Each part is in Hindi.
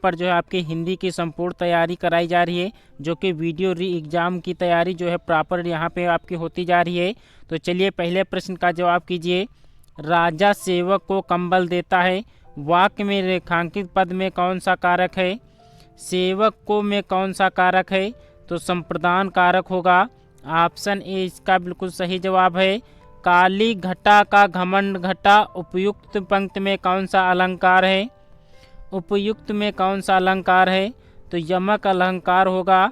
पर जो है आपकी हिंदी की संपूर्ण तैयारी कराई जा रही है, जो कि वीडियो री एग्ज़ाम की तैयारी जो है प्रॉपर यहाँ पे आपकी होती जा रही है। तो चलिए पहले प्रश्न का जवाब कीजिए। राजा सेवक को कंबल देता है, वाक्य में रेखांकित पद में कौन सा कारक है? सेवक को में कौन सा कारक है? तो संप्रदान कारक होगा। ऑप्शन ए इसका बिल्कुल सही जवाब है। काली घटा का घमंड घटा, उपयुक्त पंक्ति में कौन सा अलंकार है? उपयुक्त में कौन सा अलंकार है? तो यमक अलंकार होगा।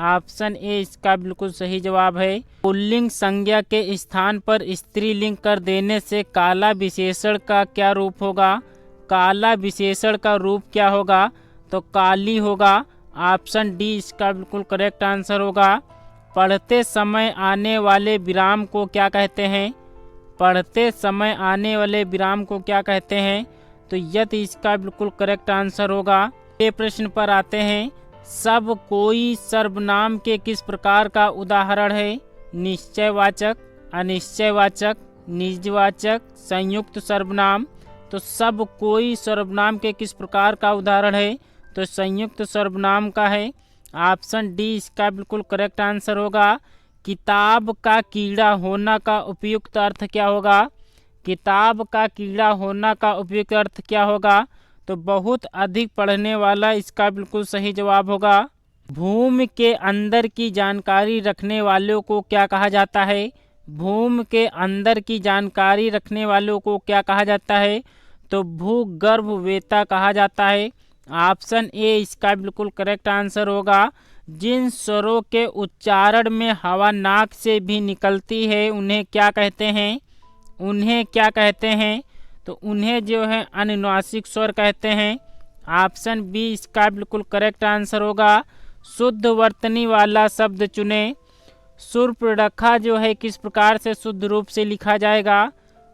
ऑप्शन ए इसका बिल्कुल सही जवाब है। पुल्लिंग संज्ञा के स्थान पर स्त्रीलिंग कर देने से काला विशेषण का क्या रूप होगा? काला विशेषण का रूप क्या होगा? तो काली होगा। ऑप्शन डी इसका बिल्कुल करेक्ट आंसर होगा। पढ़ते समय आने वाले विराम को क्या कहते हैं? पढ़ते समय आने वाले विराम को क्या कहते हैं? तो यत इसका बिल्कुल करेक्ट आंसर होगा। ये प्रश्न पर आते हैं। सब कोई सर्वनाम के किस प्रकार का उदाहरण है? निश्चयवाचक, अनिश्चयवाचक, निजवाचक, संयुक्त सर्वनाम। तो सब कोई सर्वनाम के किस प्रकार का उदाहरण है? तो संयुक्त सर्वनाम का है। ऑप्शन डी इसका बिल्कुल करेक्ट आंसर होगा। किताब का कीड़ा होना का उपयुक्त अर्थ क्या होगा? किताब का कीड़ा होना का उपयुक्त अर्थ क्या होगा? तो बहुत अधिक पढ़ने वाला इसका बिल्कुल सही जवाब होगा। भूमि के अंदर की जानकारी रखने वालों को क्या कहा जाता है? भूमि के अंदर की जानकारी रखने वालों को क्या कहा जाता है? तो भूगर्भवेत्ता कहा जाता है। ऑप्शन ए इसका बिल्कुल करेक्ट आंसर होगा। जिन स्वरों के उच्चारण में हवा नाक से भी निकलती है उन्हें क्या कहते हैं? उन्हें क्या कहते हैं? तो उन्हें जो है अनुनासिक स्वर कहते हैं। ऑप्शन बी इसका बिल्कुल करेक्ट आंसर होगा। शुद्ध वर्तनी वाला शब्द चुने। शूर्पणखा जो है किस प्रकार से शुद्ध रूप से लिखा जाएगा?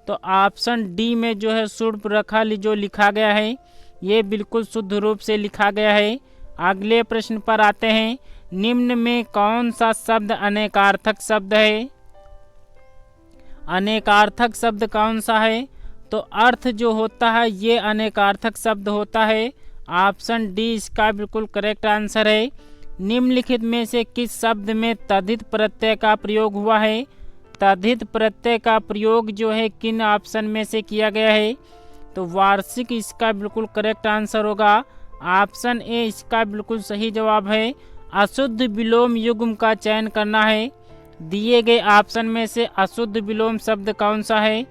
तो ऑप्शन डी में जो है शूर्पणखा जो लिखा गया है ये बिल्कुल शुद्ध रूप से लिखा गया है। अगले प्रश्न पर आते हैं। निम्न में कौन सा शब्द अनेकार्थक शब्द है? अनेकार्थक शब्द कौन सा है? तो अर्थ जो होता है ये अनेकार्थक शब्द होता है। ऑप्शन डी इसका बिल्कुल करेक्ट आंसर है। निम्नलिखित में से किस शब्द में तद्धित प्रत्यय का प्रयोग हुआ है? तद्धित प्रत्यय का प्रयोग जो है किन ऑप्शन में से किया गया है? तो वार्षिक इसका बिल्कुल करेक्ट आंसर होगा। ऑप्शन ए इसका बिल्कुल सही जवाब है। अशुद्ध विलोम युग्म का चयन करना है। दिए गए ऑप्शन में से अशुद्ध विलोम शब्द कौन सा है?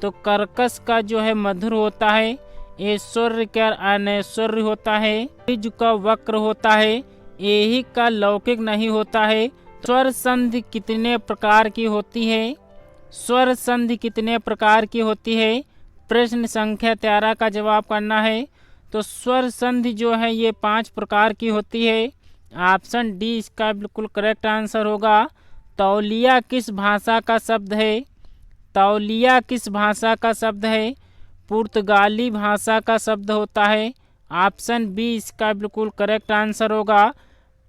तो कर्कश का जो है मधुर होता है। ऐश्वर्य का अनैश्वर्य होता है। द्विज का वक्र होता है। ऐहिक का लौकिक नहीं होता है। स्वर संधि कितने प्रकार की होती है? स्वर संधि कितने प्रकार की होती है? प्रश्न संख्या 13 का जवाब करना है। तो स्वर संधि जो है ये 5 प्रकार की होती है। ऑप्शन डी इसका बिल्कुल करेक्ट आंसर होगा। तौलिया किस भाषा का शब्द है? तौलिया किस भाषा का शब्द है? पुर्तगाली भाषा का शब्द होता है। ऑप्शन बी इसका बिल्कुल करेक्ट आंसर होगा।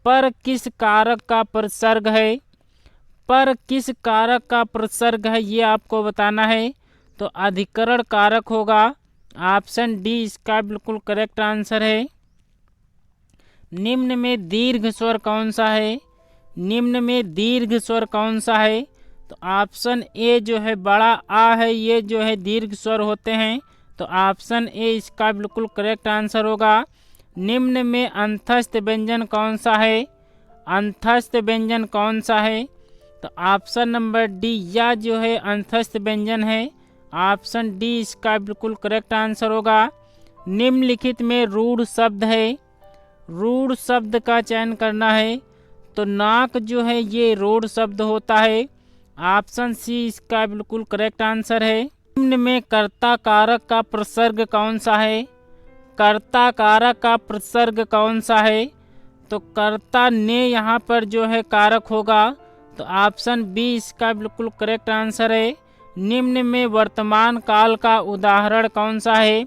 पर किस कारक का प्रसर्ग है? पर किस कारक का प्रसर्ग है ये आपको बताना है। तो अधिकरण कारक होगा। ऑप्शन डी इसका बिल्कुल करेक्ट आंसर है। निम्न में दीर्घ स्वर कौन सा है? निम्न में दीर्घ स्वर कौन सा है? तो ऑप्शन ए जो है बड़ा आ है ये जो है दीर्घ स्वर होते हैं। तो ऑप्शन ए इसका बिल्कुल करेक्ट आंसर होगा। निम्न में अंतस्थ व्यंजन कौन सा है? अंतस्थ व्यंजन कौन सा है? तो ऑप्शन नंबर डी या जो है अंतस्थ व्यंजन है। ऑप्शन डी इसका बिल्कुल करेक्ट आंसर होगा। निम्नलिखित में रूढ़ शब्द है। रूढ़ शब्द का चयन करना है। तो नाक जो है ये रूढ़ शब्द होता है। ऑप्शन सी इसका बिल्कुल करेक्ट आंसर है। निम्न में कर्ता कारक का प्रसर्ग कौन सा है? कर्ता कारक का प्रसर्ग कौन सा है? तो कर्ता ने यहाँ पर जो है कारक होगा। तो ऑप्शन बी इसका बिल्कुल करेक्ट आंसर है। निम्न में वर्तमान काल का उदाहरण कौन सा है?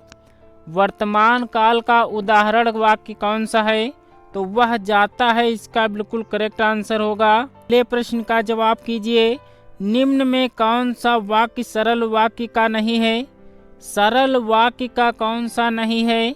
वर्तमान काल का उदाहरण वाक्य कौन सा है? तो वह जाता है इसका बिल्कुल करेक्ट आंसर होगा। अगले प्रश्न का जवाब कीजिए। निम्न में कौन सा वाक्य सरल वाक्य का नहीं है? सरल वाक्य का कौन सा नहीं है?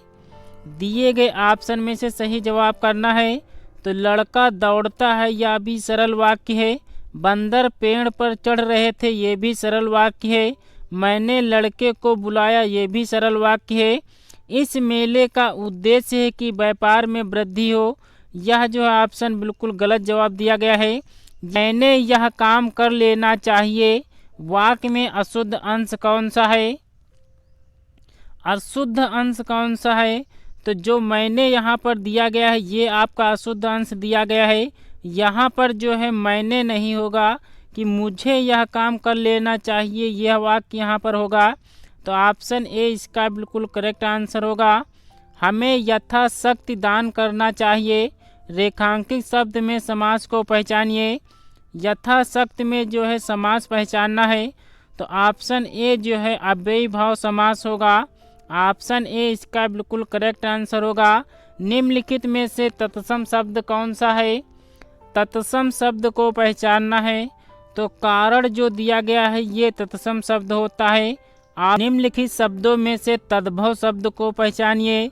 दिए गए ऑप्शन में से सही जवाब करना है। तो लड़का दौड़ता है, यह भी सरल वाक्य है। बंदर पेड़ पर चढ़ रहे थे, ये भी सरल वाक्य है। मैंने लड़के को बुलाया, ये भी सरल वाक्य है। इस मेले का उद्देश्य है कि व्यापार में वृद्धि हो, यह जो है ऑप्शन बिल्कुल गलत जवाब दिया गया है। मैंने यह काम कर लेना चाहिए, वाक्य में अशुद्ध अंश कौन सा है? अशुद्ध अंश कौन सा है? तो जो मैंने यहाँ पर दिया गया है ये आपका अशुद्ध अंश दिया गया है। यहाँ पर जो है मैंने नहीं होगा कि मुझे यह काम कर लेना चाहिए, यह वाक्य यहाँ पर होगा। तो ऑप्शन ए इसका बिल्कुल करेक्ट आंसर होगा। हमें यथाशक्ति दान करना चाहिए। रेखांकित शब्द में समास को पहचानिए। यथाशक्ति में जो है समास पहचानना है। तो ऑप्शन ए जो है अव्ययी भाव समास होगा। ऑप्शन ए इसका बिल्कुल करेक्ट आंसर होगा। निम्नलिखित में से तत्सम शब्द कौन सा है? तत्सम शब्द को पहचानना है। तो कारण जो दिया गया है ये तत्सम शब्द होता है। आप निम्नलिखित शब्दों में से तद्भव शब्द को पहचानिए।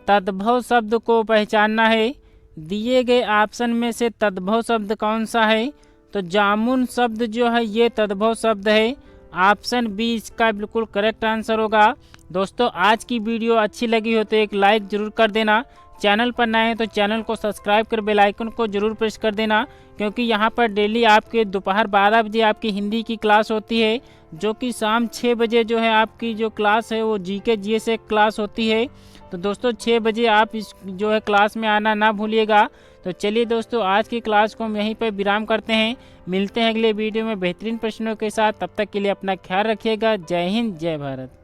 तद्भव शब्द को पहचानना है। दिए गए ऑप्शन में से तद्भव शब्द कौन सा है? तो जामुन शब्द जो है ये तद्भव शब्द है। ऑप्शन बी इसका बिल्कुल करेक्ट आंसर होगा। दोस्तों आज की वीडियो अच्छी लगी हो तो एक लाइक ज़रूर कर देना। चैनल पर नए हैं तो चैनल को सब्सक्राइब कर बेल आइकन को जरूर प्रेस कर देना, क्योंकि यहाँ पर डेली आपके दोपहर 12 बजे आपकी हिंदी की क्लास होती है, जो कि शाम 6 बजे जो है आपकी जो क्लास है वो जीके जीएस एक क्लास होती है। तो दोस्तों 6 बजे आप इस जो है क्लास में आना ना भूलिएगा। तो चलिए दोस्तों आज की क्लास को हम यहीं पर विराम करते हैं। मिलते हैं अगले वीडियो में बेहतरीन प्रश्नों के साथ। तब तक के लिए अपना ख्याल रखिएगा। जय हिंद, जय भारत।